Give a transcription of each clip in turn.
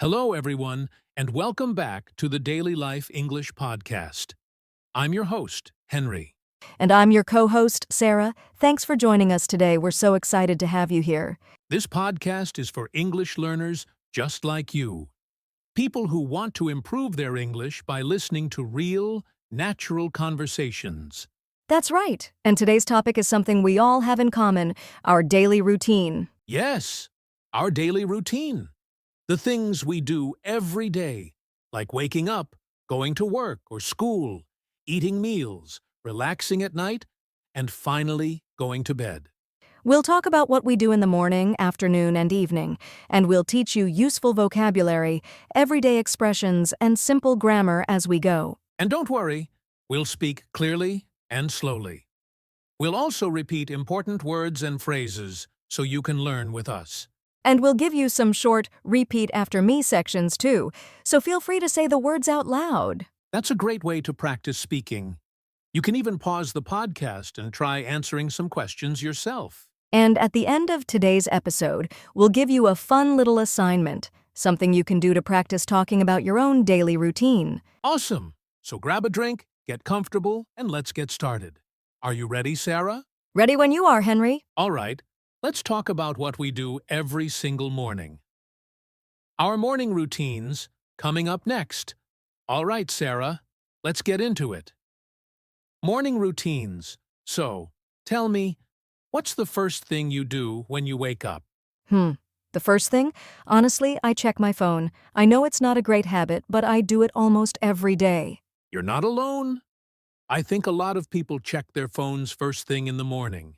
Hello, everyone, and welcome back to the Daily Life English Podcast. I'm your host, Henry. And I'm your co-host, Sarah. Thanks for joining us today. We're so excited to have you here. This podcast is for English learners just like you. People who want to improve their English by listening to real, natural conversations. That's right. And today's topic is something we all have in common, our daily routine. Yes, our daily routine. The things we do every day, like waking up, going to work or school, eating meals, relaxing at night, and finally going to bed. We'll talk about what we do in the morning, afternoon, and evening, and we'll teach you useful vocabulary, everyday expressions, and simple grammar as we go. And don't worry, we'll speak clearly and slowly. We'll also repeat important words and phrases so you can learn with us. And we'll give you some short repeat after me sections too, so feel free to say the words out loud. That's a great way to practice speaking. You can even pause the podcast and try answering some questions yourself. And at the end of today's episode, we'll give you a fun little assignment, something you can do to practice talking about your own daily routine. Awesome! So grab a drink, get comfortable, and let's get started. Are you ready, Sarah? Ready when you are, Henry. All right, let's talk about what we do every single morning. Our morning routines, coming up next. All right, Sarah, let's get into it. Morning routines. So, tell me, what's the first thing you do when you wake up? The first thing? Honestly, I check my phone. I know it's not a great habit, but I do it almost every day. You're not alone. I think a lot of people check their phones first thing in the morning.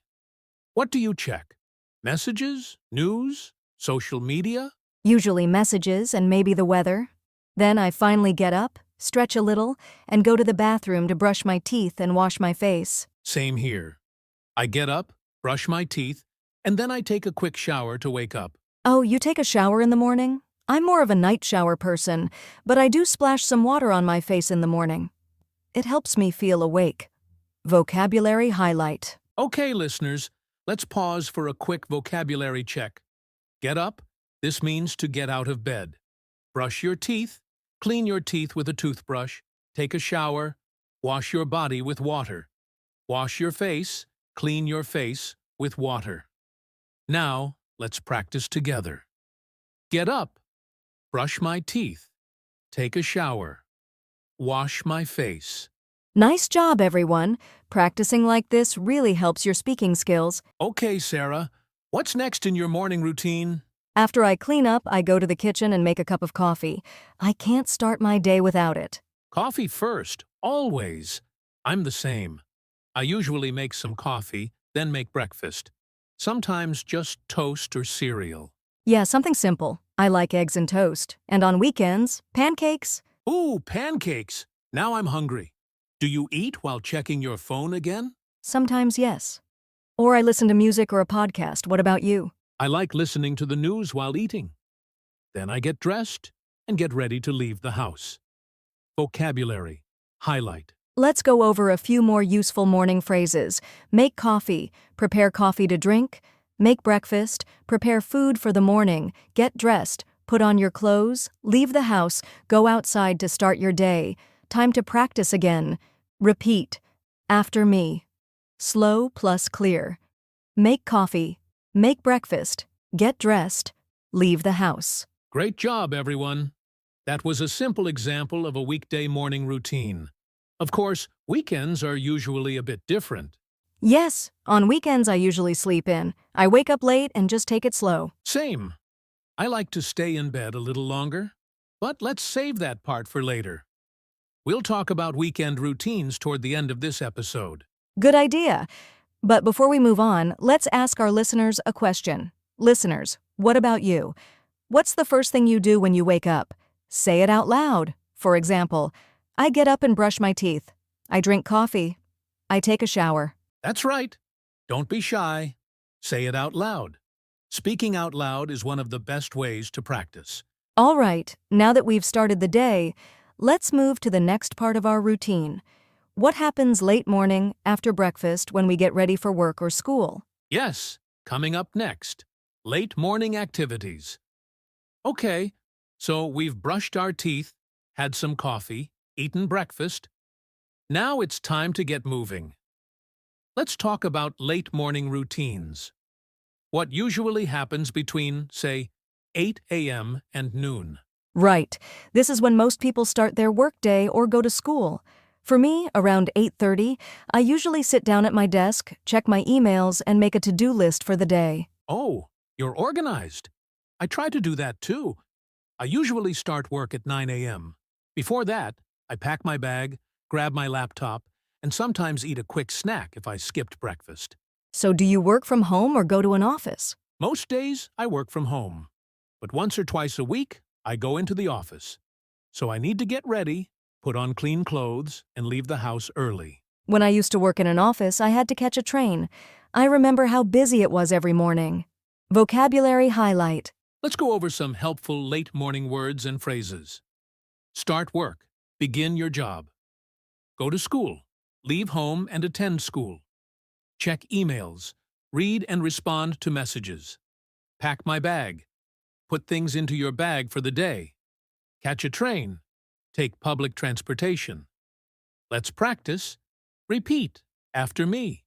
What do you check? Messages? News? Social media? Usually messages and maybe the weather. Then I finally get up, stretch a little, and go to the bathroom to brush my teeth and wash my face. Same here. I get up, brush my teeth, and then I take a quick shower to wake up. Oh, you take a shower in the morning? I'm more of a night shower person, but I do splash some water on my face in the morning. It helps me feel awake. Vocabulary highlight. Okay, listeners, let's pause for a quick vocabulary check. Get up. This means to get out of bed. Brush your teeth. Clean your teeth with a toothbrush. Take a shower. Wash your body with water. Wash your face. Clean your face with water. Now, let's practice together. Get up. Brush my teeth. Take a shower. Wash my face. Nice job, everyone. Practicing like this really helps your speaking skills. Okay, Sarah, what's next in your morning routine? After I clean up, I go to the kitchen and make a cup of coffee. I can't start my day without it. Coffee first, always. I'm the same. I usually make some coffee, then make breakfast. Sometimes just toast or cereal. Yeah, something simple. I like eggs and toast. And on weekends, pancakes. Ooh, pancakes! Now I'm hungry. Do you eat while checking your phone again? Sometimes, yes. Or I listen to music or a podcast. What about you? I like listening to the news while eating. Then I get dressed and get ready to leave the house. Vocabulary. Highlight. Let's go over a few more useful morning phrases. Make coffee, prepare coffee to drink. Make breakfast, prepare food for the morning. Get dressed, put on your clothes. Leave the house, go outside to start your day. Time to practice again. Repeat. After me. Slow plus clear. Make coffee. Make breakfast. Get dressed. Leave the house. Great job, everyone. That was a simple example of a weekday morning routine. Of course, weekends are usually a bit different. Yes, on weekends I usually sleep in. I wake up late and just take it slow. Same. I like to stay in bed a little longer, but let's save that part for later. We'll talk about weekend routines toward the end of this episode. Good idea. But before we move on, let's ask our listeners a question. Listeners, what about you? What's the first thing you do when you wake up? Say it out loud. For example, I get up and brush my teeth. I drink coffee. I take a shower. That's right. Don't be shy. Say it out loud. Speaking out loud is one of the best ways to practice. All right, now that we've started the day, let's move to the next part of our routine. What happens late morning after breakfast when we get ready for work or school? Yes, coming up next, late morning activities. Okay, So we've brushed our teeth, had some coffee, eaten breakfast. Now it's time to get moving. Let's talk about late morning routines. What usually happens between, say, 8 a.m. and noon. Right. This is when most people start their workday or go to school. For me, around 8:30, I usually sit down at my desk, check my emails, and make a to-do list for the day. Oh, you're organized. I try to do that too. I usually start work at 9 a.m. Before that, I pack my bag, grab my laptop, and sometimes eat a quick snack if I skipped breakfast. So do you work from home or go to an office? Most days, I work from home. But once or twice a week, I go into the office. So I need to get ready, put on clean clothes, and leave the house early. When I used to work in an office, I had to catch a train. I remember how busy it was every morning. Vocabulary highlight. Let's go over some helpful late morning words and phrases. Start work. Begin your job. Go to school. Leave home and attend school. Check emails. Read and respond to messages. Pack my bag. Put things into your bag for the day. Catch a train. Take public transportation. Let's practice. Repeat after me.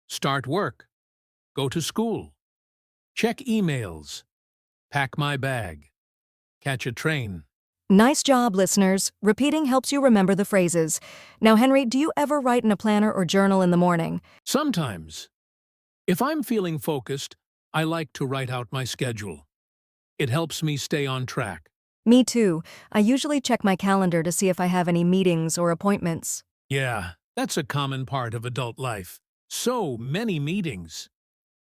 Start work. Go to school. Check emails. Pack my bag. Catch a train. Nice job, listeners. Repeating helps you remember the phrases. Now, Henry, do you ever write in a planner or journal in the morning? Sometimes. If I'm feeling focused, I like to write out my schedule. It helps me stay on track. Me too. I usually check my calendar to see if I have any meetings or appointments. Yeah, that's a common part of adult life. So many meetings.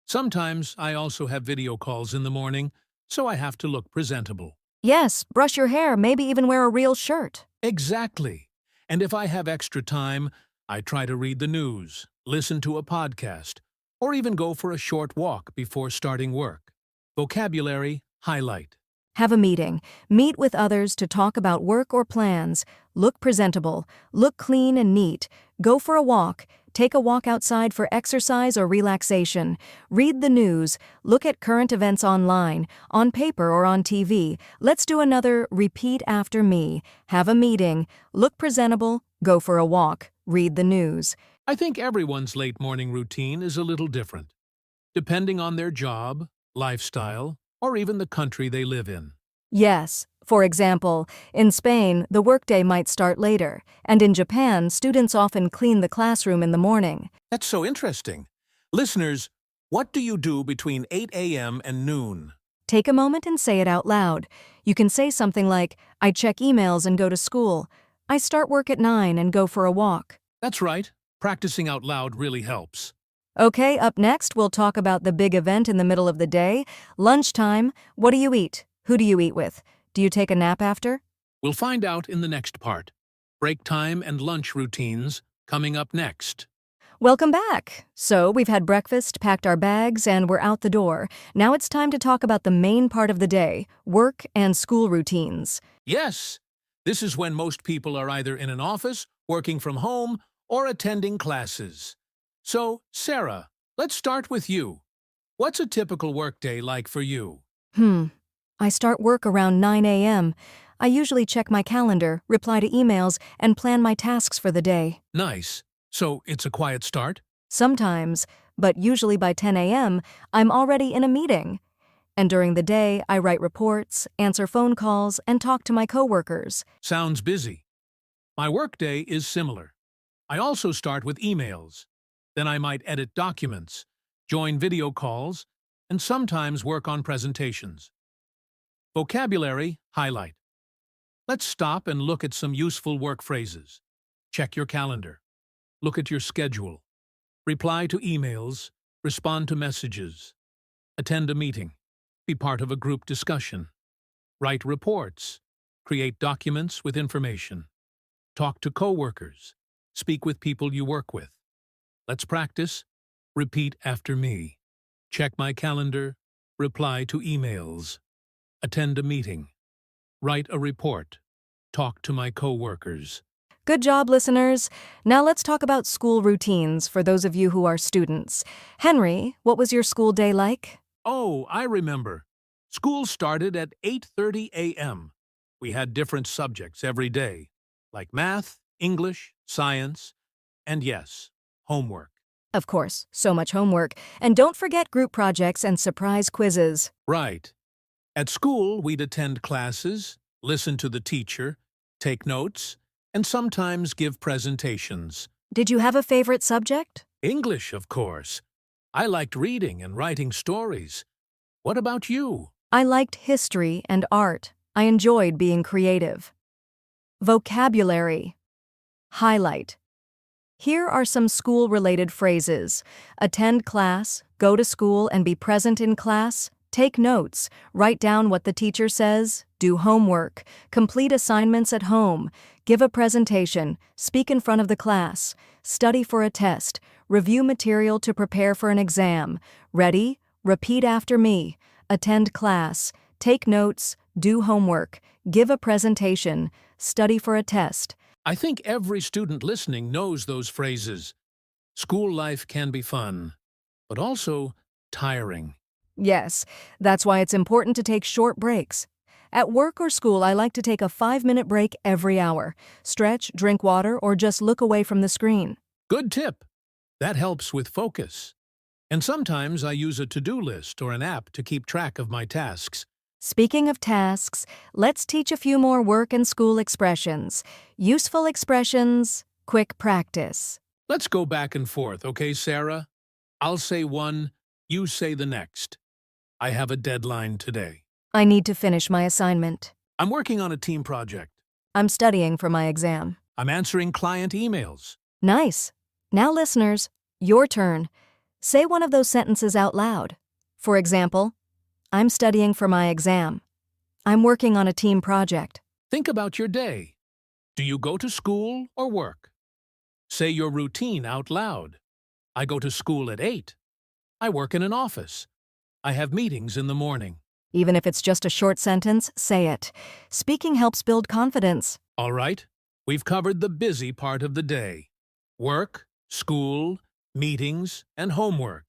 Sometimes I also have video calls in the morning, so I have to look presentable. Yes, brush your hair, maybe even wear a real shirt. Exactly. And if I have extra time, I try to read the news, listen to a podcast, or even go for a short walk before starting work. Vocabulary highlight. Have a meeting. Meet with others to talk about work or plans. Look presentable. Look clean and neat. Go for a walk. Take a walk outside for exercise or relaxation. Read the news. Look at current events online, on paper or on TV. Let's do another repeat after me. Have a meeting. Look presentable. Go for a walk. Read the news. I think everyone's late morning routine is a little different, depending on their job, lifestyle, or even the country they live in. Yes. For example, in Spain, the workday might start later, and in Japan, students often clean the classroom in the morning. That's so interesting. Listeners, what do you do between 8 a.m. and noon? Take a moment and say it out loud. You can say something like, I check emails and go to school. I start work at 9 and go for a walk. That's right. Practicing out loud really helps. Okay, up next, we'll talk about the big event in the middle of the day. Lunchtime. What do you eat? Who do you eat with? Do you take a nap after? We'll find out in the next part. Break time and lunch routines coming up next. Welcome back. So, we've had breakfast, packed our bags, and we're out the door. Now it's time to talk about the main part of the day, work and school routines. Yes, this is when most people are either in an office, working from home, or attending classes. So, Sarah, let's start with you. What's a typical workday like for you? I start work around 9 a.m. I usually check my calendar, reply to emails, and plan my tasks for the day. Nice. So it's a quiet start? Sometimes, but usually by 10 a.m., I'm already in a meeting. And during the day, I write reports, answer phone calls, and talk to my coworkers. Sounds busy. My workday is similar. I also start with emails. Then I might edit documents, join video calls, and sometimes work on presentations. Vocabulary highlight. Let's stop and look at some useful work phrases. Check your calendar. Look at your schedule. Reply to emails. Respond to messages. Attend a meeting. Be part of a group discussion. Write reports. Create documents with information. Talk to coworkers. Speak with people you work with. Let's practice. Repeat after me. Check my calendar. Reply to emails. Attend a meeting. Write a report. Talk to my coworkers. Good job, listeners. Now let's talk about school routines for those of you who are students. Henry, what was your school day like? Oh, I remember. School started at 8:30 a.m. We had different subjects every day, like math, English, science, and yes, homework. Of course, so much homework. And don't forget group projects and surprise quizzes. Right. At school, we'd attend classes, listen to the teacher, take notes, and sometimes give presentations. Did you have a favorite subject? English, of course. I liked reading and writing stories. What about you? I liked history and art. I enjoyed being creative. Vocabulary. Highlight. Here are some school-related phrases. Attend class, go to school and be present in class, take notes, write down what the teacher says, do homework, complete assignments at home, give a presentation, speak in front of the class, study for a test, review material to prepare for an exam. Ready? Repeat after me. Attend class, take notes, do homework, give a presentation, study for a test. I think every student listening knows those phrases. School life can be fun, but also tiring. Yes, that's why it's important to take short breaks. At work or school, I like to take a 5-minute break every hour. Stretch, drink water, or just look away from the screen. Good tip. That helps with focus. And sometimes I use a to-do list or an app to keep track of my tasks. Speaking of tasks, let's teach a few more work and school expressions. Useful expressions, quick practice. Let's go back and forth, okay, Sarah? I'll say one, you say the next. I have a deadline today. I need to finish my assignment. I'm working on a team project. I'm studying for my exam. I'm answering client emails. Nice. Now, listeners, your turn. Say one of those sentences out loud. For example, I'm studying for my exam. I'm working on a team project. Think about your day. Do you go to school or work? Say your routine out loud. I go to school at 8. I work in an office. I have meetings in the morning. Even if it's just a short sentence, say it. Speaking helps build confidence. All right, we've covered the busy part of the day. Work, school, meetings, and homework.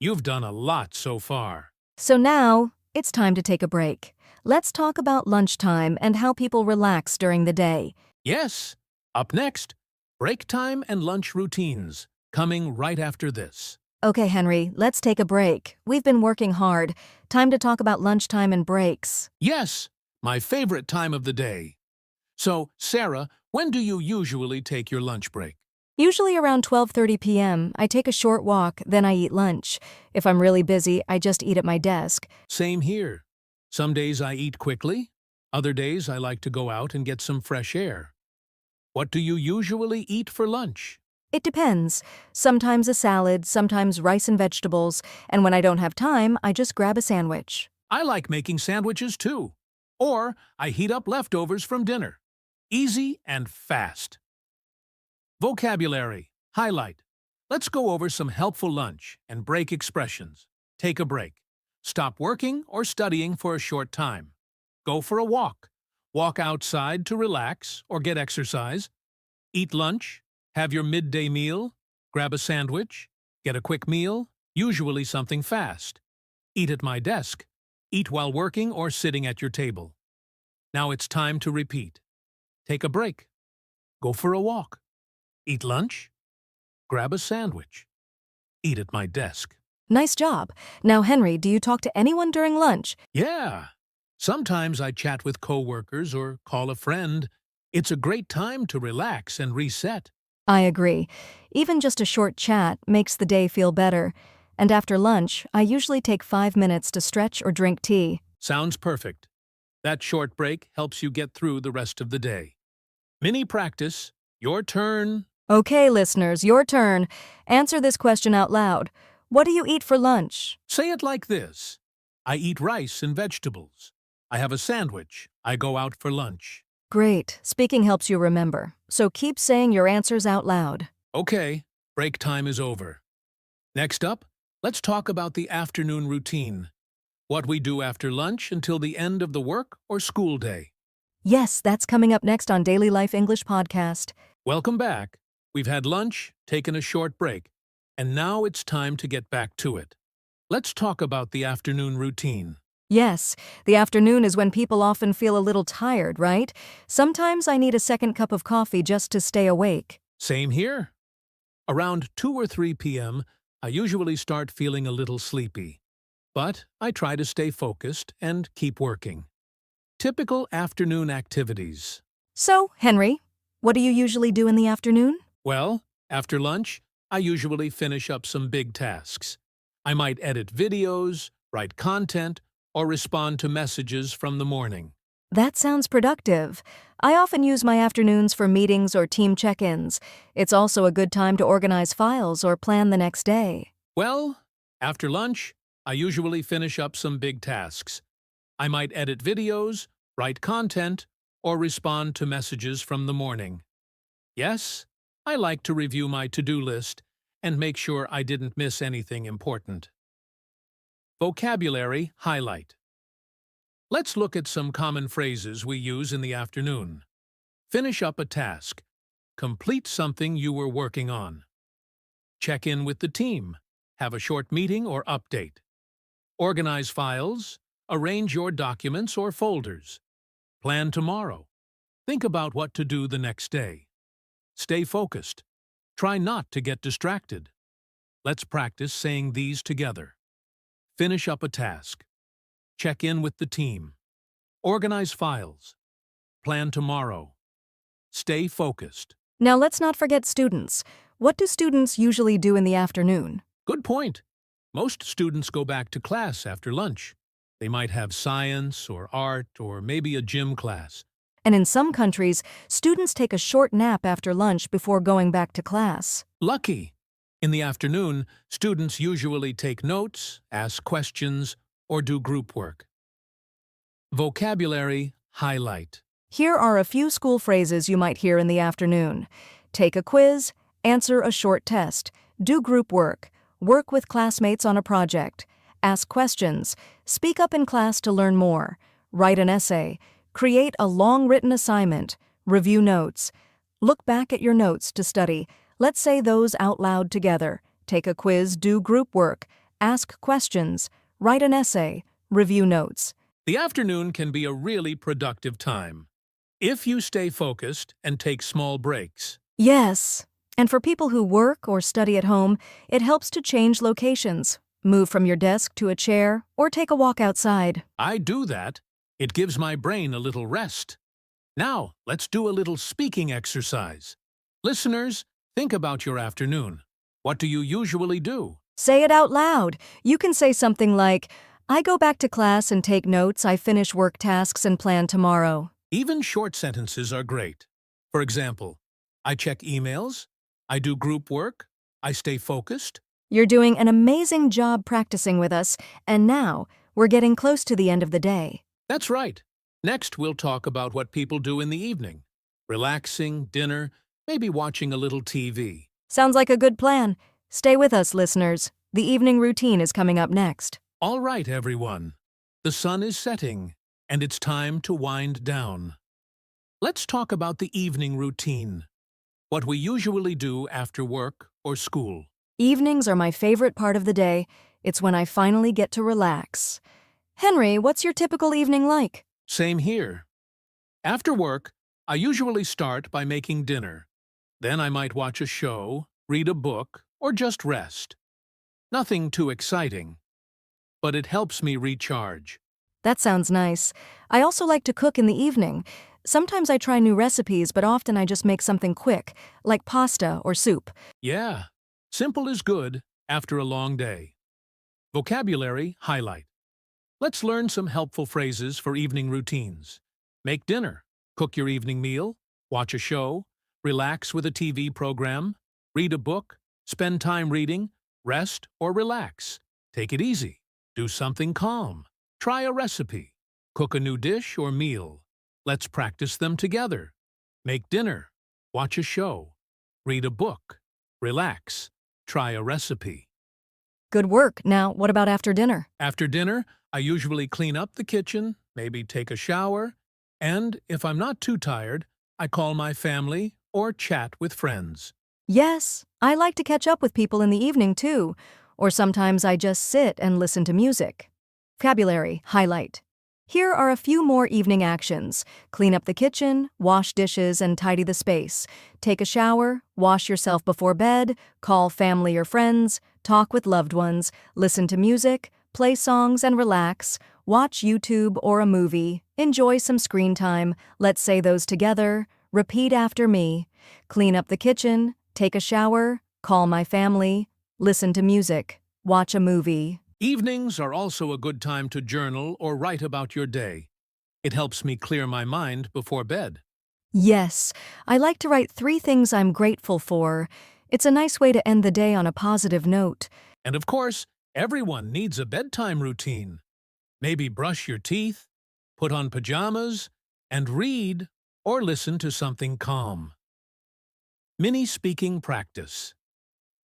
You've done a lot so far. So now, it's time to take a break. Let's talk about lunchtime and how people relax during the day. Yes, up next, break time and lunch routines, coming right after this. Okay, Henry, let's take a break. We've been working hard. Time to talk about lunchtime and breaks. Yes, my favorite time of the day. So, Sarah, when do you usually take your lunch break? Usually around 12:30 p.m., I take a short walk, then I eat lunch. If I'm really busy, I just eat at my desk. Same here. Some days I eat quickly. Other days I like to go out and get some fresh air. What do you usually eat for lunch? It depends. Sometimes a salad, sometimes rice and vegetables, and when I don't have time, I just grab a sandwich. I like making sandwiches too. Or I heat up leftovers from dinner. Easy and fast. Vocabulary. Highlight. Let's go over some helpful lunch and break expressions. Take a break. Stop working or studying for a short time. Go for a walk. Walk outside to relax or get exercise. Eat lunch. Have your midday meal. Grab a sandwich. Get a quick meal, usually something fast. Eat at my desk. Eat while working or sitting at your table. Now it's time to repeat. Take a break. Go for a walk. Eat lunch. Grab a sandwich. Eat at my desk. Nice job. Now, Henry, do you talk to anyone during lunch? Yeah. Sometimes I chat with coworkers or call a friend. It's a great time to relax and reset. I agree. Even just a short chat makes the day feel better. And after lunch, I usually take 5 minutes to stretch or drink tea. Sounds perfect. That short break helps you get through the rest of the day. Mini practice. Your turn. Okay, listeners, your turn. Answer this question out loud. What do you eat for lunch? Say it like this. I eat rice and vegetables. I have a sandwich. I go out for lunch. Great. Speaking helps you remember. So keep saying your answers out loud. Okay, break time is over. Next up, let's talk about the afternoon routine. What we do after lunch until the end of the work or school day. Yes, that's coming up next on Daily Life English Podcast. Welcome back. We've had lunch, taken a short break, and now it's time to get back to it. Let's talk about the afternoon routine. Yes, the afternoon is when people often feel a little tired, right? Sometimes I need a second cup of coffee just to stay awake. Same here. Around 2 or 3 p.m., I usually start feeling a little sleepy, but I try to stay focused and keep working. Typical afternoon activities. So, Henry, what do you usually do in the afternoon? Well, after lunch, I usually finish up some big tasks. I might edit videos, write content, or respond to messages from the morning. That sounds productive. I often use my afternoons for meetings or team check-ins. It's also a good time to organize files or plan the next day. Well, after lunch, I usually finish up some big tasks. I might edit videos, write content, or respond to messages from the morning. Yes, I like to review my to-do list and make sure I didn't miss anything important. Vocabulary highlight. Let's look at some common phrases we use in the afternoon. Finish up a task. Complete something you were working on. Check in with the team. Have a short meeting or update. Organize files. Arrange your documents or folders. Plan tomorrow. Think about what to do the next day. Stay focused. Try not to get distracted. Let's practice saying these together. Finish up a task. Check in with the team. Organize files. Plan tomorrow. Stay focused. Now let's not forget students. What do students usually do in the afternoon? Good point. Most students go back to class after lunch. They might have science or art or maybe a gym class. And in some countries, students take a short nap after lunch before going back to class. Lucky! In the afternoon, students usually take notes, ask questions, or do group work. Vocabulary highlight. Here are a few school phrases you might hear in the afternoon. Take a quiz, answer a short test, do group work, work with classmates on a project, ask questions, speak up in class to learn more, write an essay, create a long written assignment, review notes. Look back at your notes to study. Let's say those out loud together. Take a quiz, do group work, ask questions, write an essay, review notes. The afternoon can be a really productive time if you stay focused and take small breaks. Yes, and for people who work or study at home, it helps to change locations, move from your desk to a chair, or take a walk outside. I do that. It gives my brain a little rest. Now, let's do a little speaking exercise. Listeners, think about your afternoon. What do you usually do? Say it out loud. You can say something like, I go back to class and take notes, I finish work tasks and plan tomorrow. Even short sentences are great. For example, I check emails, I do group work, I stay focused. You're doing an amazing job practicing with us, and now we're getting close to the end of the day. That's right. Next, we'll talk about what people do in the evening. Relaxing, dinner, maybe watching a little TV. Sounds like a good plan. Stay with us, listeners. The evening routine is coming up next. All right, everyone. The sun is setting, and it's time to wind down. Let's talk about the evening routine. What we usually do after work or school. Evenings are my favorite part of the day. It's when I finally get to relax. Henry, what's your typical evening like? Same here. After work, I usually start by making dinner. Then I might watch a show, read a book, or just rest. Nothing too exciting, but it helps me recharge. That sounds nice. I also like to cook in the evening. Sometimes I try new recipes, but often I just make something quick, like pasta or soup. Yeah, simple is good after a long day. Vocabulary highlight. Let's learn some helpful phrases for evening routines. Make dinner, cook your evening meal, watch a show, relax with a TV program, read a book, spend time reading, rest or relax. Take it easy. Do something calm. Try a recipe. Cook a new dish or meal. Let's practice them together. Make dinner. Watch a show. Read a book. Relax. Try a recipe. Good work. Now, what about after dinner? After dinner, I usually clean up the kitchen, maybe take a shower, and if I'm not too tired, I call my family or chat with friends. Yes, I like to catch up with people in the evening too, or sometimes I just sit and listen to music. Vocabulary highlight. Here are a few more evening actions. Clean up the kitchen, wash dishes, and tidy the space. Take a shower, wash yourself before bed, call family or friends, talk with loved ones, listen to music, play songs and relax, watch YouTube or a movie, enjoy some screen time. Let's say those together. Repeat after me. Clean up the kitchen, take a shower, call my family, listen to music, watch a movie. Evenings are also a good time to journal or write about your day. It helps me clear my mind before bed. Yes, I like to write 3 things I'm grateful for. It's a nice way to end the day on a positive note. And of course, everyone needs a bedtime routine. Maybe brush your teeth, put on pajamas, and read or listen to something calm. Mini speaking practice.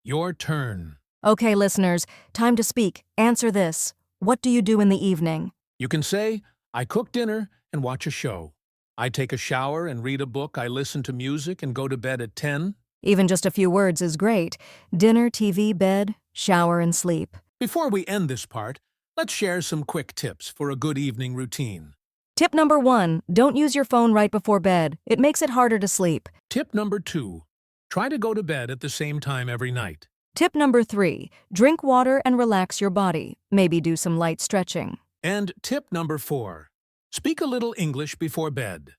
Your turn. Okay, listeners, time to speak. Answer this. What do you do in the evening? You can say, I cook dinner and watch a show. I take a shower and read a book. I listen to music and go to bed at 10. Even just a few words is great. Dinner, TV, bed, shower, and sleep. Before we end this part, let's share some quick tips for a good evening routine. Tip number 1, don't use your phone right before bed. It makes it harder to sleep. Tip number 2, try to go to bed at the same time every night. Tip number 3, drink water and relax your body. Maybe do some light stretching. And tip number 4, speak a little English before bed.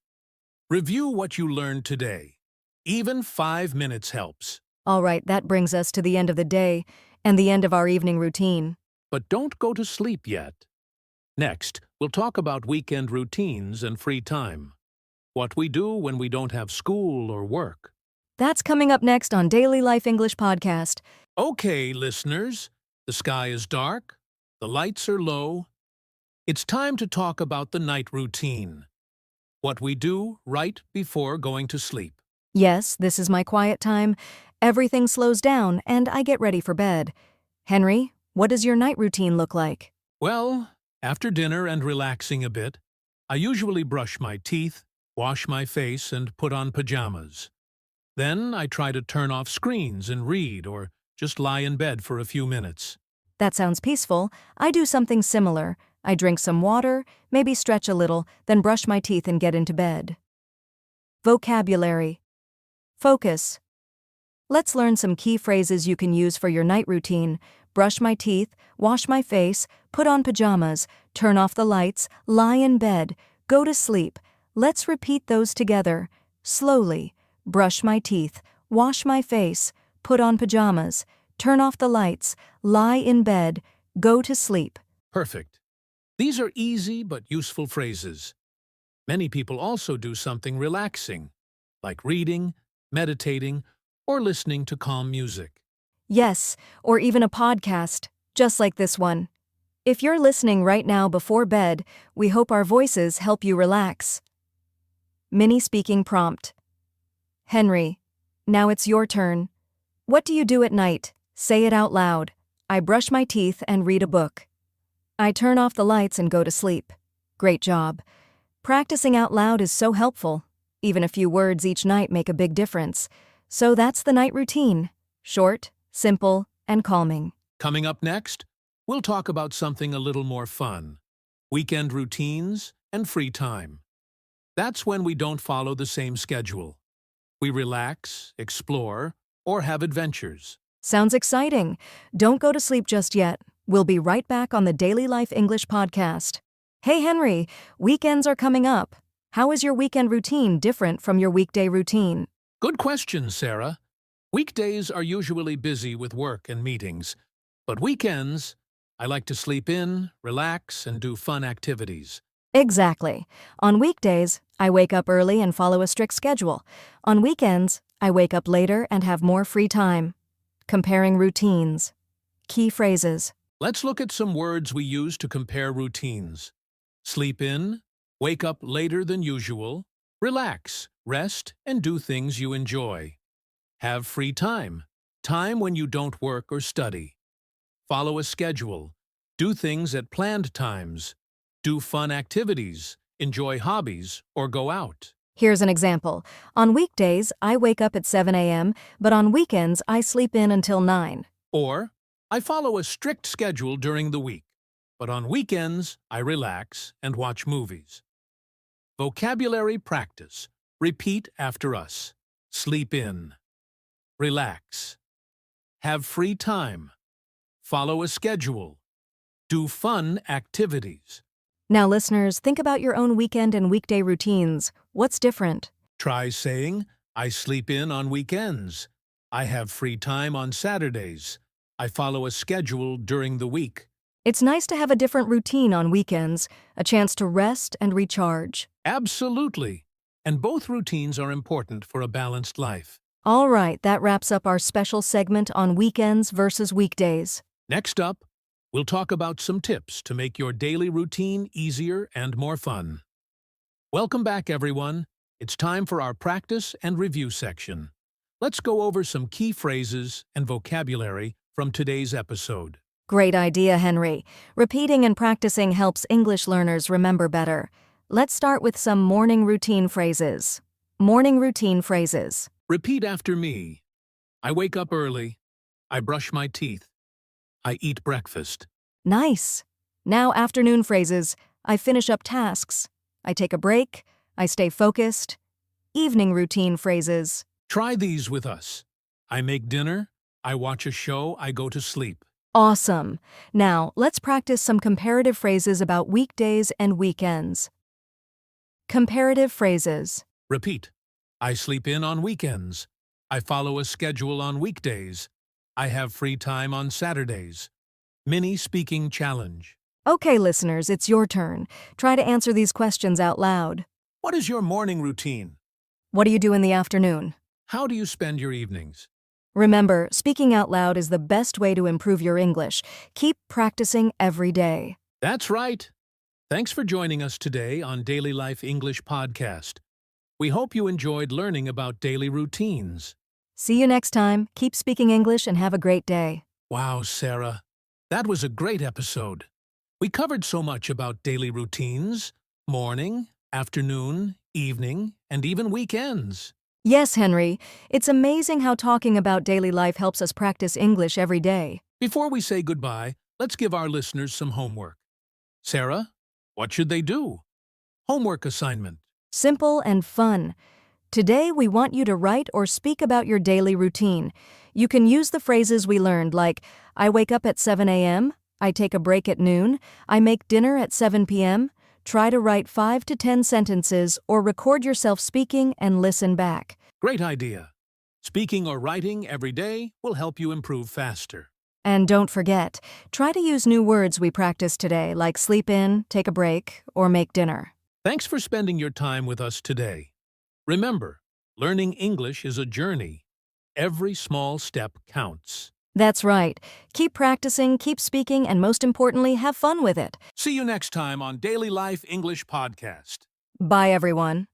Review what you learned today. Even 5 minutes helps. All right, that brings us to the end of the day and the end of our evening routine. But don't go to sleep yet. Next, we'll talk about weekend routines and free time. What we do when we don't have school or work. That's coming up next on Daily Life English Podcast. Okay, listeners, the sky is dark, the lights are low. It's time to talk about the night routine. What we do right before going to sleep. Yes, this is my quiet time. Everything slows down and I get ready for bed. Henry, what does your night routine look like? Well, after dinner and relaxing a bit, I usually brush my teeth, wash my face, and put on pajamas. Then I try to turn off screens and read or just lie in bed for a few minutes. That sounds peaceful. I do something similar. I drink some water, maybe stretch a little, then brush my teeth and get into bed. Vocabulary. Focus. Let's learn some key phrases you can use for your night routine. Brush my teeth, wash my face, put on pajamas, turn off the lights, lie in bed, go to sleep. Let's repeat those together. Slowly. Brush my teeth, wash my face, put on pajamas, turn off the lights, lie in bed, go to sleep. Perfect. These are easy but useful phrases. Many people also do something relaxing, like reading, meditating, or listening to calm music. Yes, or even a podcast, just like this one. If you're listening right now before bed, we hope our voices help you relax. Mini speaking prompt. Henry, now it's your turn. What do you do at night? Say it out loud. I brush my teeth and read a book. I turn off the lights and go to sleep. Great job. Practicing out loud is so helpful. Even a few words each night make a big difference. So that's the night routine. Short, simple, and calming. Coming up next, we'll talk about something a little more fun. Weekend routines and free time. That's when we don't follow the same schedule. We relax, explore, or have adventures. Sounds exciting. Don't go to sleep just yet. We'll be right back on the Daily Life English Podcast. Hey Henry, weekends are coming up. How is your weekend routine different from your weekday routine? Good question, Sarah. Weekdays are usually busy with work and meetings, but weekends, I like to sleep in, relax, and do fun activities. Exactly. On weekdays, I wake up early and follow a strict schedule. On weekends, I wake up later and have more free time. Comparing routines. Key phrases. Let's look at some words we use to compare routines. Sleep in, wake up later than usual, relax, rest, and do things you enjoy. Have free time, time when you don't work or study. Follow a schedule, do things at planned times. Do fun activities, enjoy hobbies, or go out. Here's an example. On weekdays, I wake up at 7 a.m., but on weekends, I sleep in until 9. Or, I follow a strict schedule during the week, but on weekends, I relax and watch movies. Vocabulary practice. Repeat after us. Sleep in. Relax. Have free time. Follow a schedule. Do fun activities. Now, listeners, think about your own weekend and weekday routines. What's different? Try saying, I sleep in on weekends. I have free time on Saturdays. I follow a schedule during the week. It's nice to have a different routine on weekends, a chance to rest and recharge. Absolutely. And both routines are important for a balanced life. All right, that wraps up our special segment on weekends versus weekdays. Next up, we'll talk about some tips to make your daily routine easier and more fun. Welcome back, everyone. It's time for our practice and review section. Let's go over some key phrases and vocabulary from today's episode. Great idea, Henry. Repeating and practicing helps English learners remember better. Let's start with some morning routine phrases. Morning routine phrases. Repeat after me. I wake up early. I brush my teeth. I eat breakfast. Nice. Now, afternoon phrases. I finish up tasks. I take a break. I stay focused. Evening routine phrases. Try these with us. I make dinner. I watch a show. I go to sleep. Awesome. Now, let's practice some comparative phrases about weekdays and weekends. Comparative phrases. Repeat. I sleep in on weekends. I follow a schedule on weekdays. I have free time on Saturdays. Mini speaking challenge. Okay, listeners, it's your turn. Try to answer these questions out loud. What is your morning routine? What do you do in the afternoon? How do you spend your evenings? Remember, speaking out loud is the best way to improve your English. Keep practicing every day. That's right. Thanks for joining us today on Daily Life English Podcast. We hope you enjoyed learning about daily routines. See you next time. Keep speaking English and have a great day. Wow, Sarah, that was a great episode. We covered so much about daily routines, morning, afternoon, evening, and even weekends. Yes, Henry. It's amazing how talking about daily life helps us practice English every day. Before we say goodbye, let's give our listeners some homework. Sarah, what should they do? Homework assignment. Simple and fun. Today, we want you to write or speak about your daily routine. You can use the phrases we learned like, I wake up at 7 a.m., I take a break at noon, I make dinner at 7 p.m., try to write 5 to 10 sentences or record yourself speaking and listen back. Great idea. Speaking or writing every day will help you improve faster. And don't forget, try to use new words we practiced today like sleep in, take a break, or make dinner. Thanks for spending your time with us today. Remember, learning English is a journey. Every small step counts. That's right. Keep practicing, keep speaking, and most importantly, have fun with it. See you next time on Daily Life English Podcast. Bye, everyone.